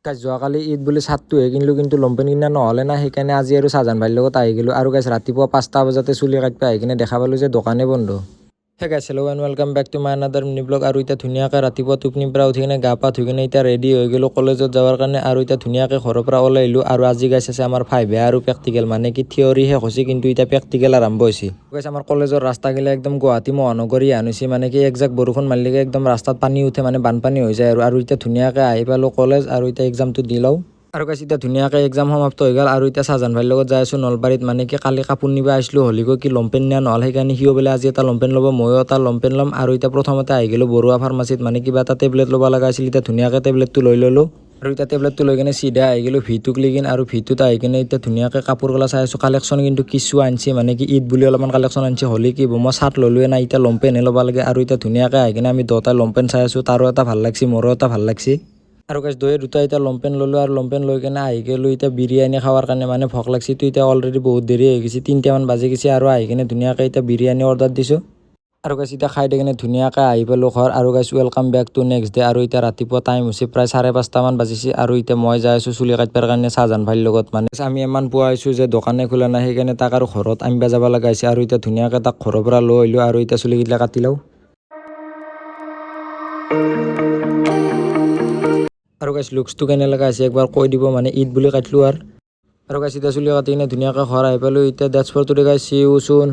গাইছ যোৱাকালি ঈদ বুলি চাৰ্টটোহে কিনিলোঁ কিন্তু লমপেণ্ট কিনা নহ'লে না সেইকাৰণে আজি আৰু চাহজান ভাইৰ লগত আহি গ'লোঁ আৰু গাইছ ৰাতিপুৱা 5টা বজাতে চুলি কাটিব আহি কিনে দেখা পালোঁ যে দোকানে বন্ধ। Hey guys hello' and welcome back to my another mini blog. আৰু এতিয়া ধুনীয়াকৈ ৰাতিপুৱা টোপনিৰ পৰা উঠি কিনে গা পা ধুই কিনে এতিয়া ৰেডি হৈ গ'লোঁ কলেজত যাবৰ কাৰণে আৰু এতিয়া ধুনীয়াকৈ ঘৰৰ পৰা ওলাই আহিলোঁ আৰু আজি গাইছ আছে আমাৰ 5A আৰু প্ৰেক্টিকেল মানে কি থিয়ৰী শেষ হৈছে কিন্তু এতিয়া প্ৰেক্টিকেল আৰম্ভ হৈছে। গাইছ আমাৰ কলেজৰ ৰাস্তাগিলা একদম গুৱাহাটী মহানগৰী হেন হৈছে মানে কি একজাক বৰষুণ মাৰিলেকে একদম ৰাস্তাত পানী উঠে মানে বানপানী হৈ যায় আৰু এতিয়া ধুনীয়াকৈ আহি পালোঁ কলেজ আৰু এতিয়া এক্সামটো দি লওঁ। আৰু গাইছ এতিয়া ধুনীয়াকৈ এক্সাম সমাপ্ত হৈ গ'ল আৰু এতিয়া চাহজান ভাইৰ লগত যাই আছোঁ নলবাৰীত মানে কি কালি কাপোৰ নিব আহিছিলোঁ হলিকৈ কি লমপেণ্ট নিয়া নহ'ল সেইকাৰণে সিও বোলে আজি এটা লমপেণ্ট ল'ব ময়ো এটা লমপেণ্ট ল'ম আৰু এতিয়া প্ৰথমতে আহি গ'লোঁ বৰুৱা ফাৰ্মাচীত মানে কিবা এটা টেবলেট ল'ব লগা আছিল এতিয়া ধুনীয়াকৈ টেবলেটটো লৈ ল'লোঁ আৰু এতিয়া টেবলেটটো লৈ কিনে চিধা আহি গ'লোঁ ভিটো ক্লিকিন আৰু ভিটোত আহি কিনে এতিয়া ধুনীয়াকৈ কাপোৰ গলা চাই আছোঁ কালেকশ্যন কিন্তু কিছু আনছি মানে কি ঈদ বুলি অলপমান কালেকশ্যন আনছি হ'লে কি মই চাৰ্ট ল'লোৱে নাই এতিয়া লমপেণ্টহে ল'ব লাগে আৰু এতিয়া ধুনীয়াকৈ আহি কিনে আমি দুটাই লমপেণ্ট চাই আছোঁ তাৰো এটা ভাল লাগছি মোৰো এটা ভাল লাগছি আৰু গাইছ দুটা এতিয়া লমপেণ্ট ল'লোঁ আৰু লমপেণ্ট লৈ কিনে আহি গ'লোঁ এতিয়া বিৰিয়ানী খাৱাৰ কাৰণে মানে ভোক লাগছি তো এতিয়া অলৰেডি বহুত দেৰি হৈ গৈছে 3টামান বাজি গৈছে আৰু আহি কিনে ধুনীয়াকৈ এতিয়া বিৰিয়ানী অৰ্ডাৰ দিছোঁ আৰু গাইছ এতিয়া খাই দি কিনে ধুনীয়াকৈ আহি পালোঁ ঘৰ আৰু guys welcome back to next day আৰু এতিয়া ৰাতিপুৱা টাইম হৈছে প্ৰায় 5:30মান বাজিছে আৰু এতিয়া মই যাই আছোঁ চুলি কাটিবৰ কাৰণে চাহজান ভাইৰ লগত মানে আমি ইমান পোৱা হৈছোঁ যে দোকানে খোলা নাই সেইকাৰণে তাক আৰু ঘৰত আনিব যাব লগা হৈছে আৰু এতিয়া ধুনীয়াকৈ তাক ঘৰৰ পৰা লৈ আহিলোঁ আৰু এতিয়া চুলিকেইটা কাটি লওঁ আৰু গাইছ লুকছটো কেনে লগা আছে একবাৰ কৈ দিব মানে ঈদ বুলি কাটিলোঁ আৰু গাইছ এতিয়া চুলি কাটি কিনে ধুনীয়াকৈ ঘৰ আহি পালোঁ এতিয়া ডেটছ ফৰ টুডে গাইছ চি ইউ চুন।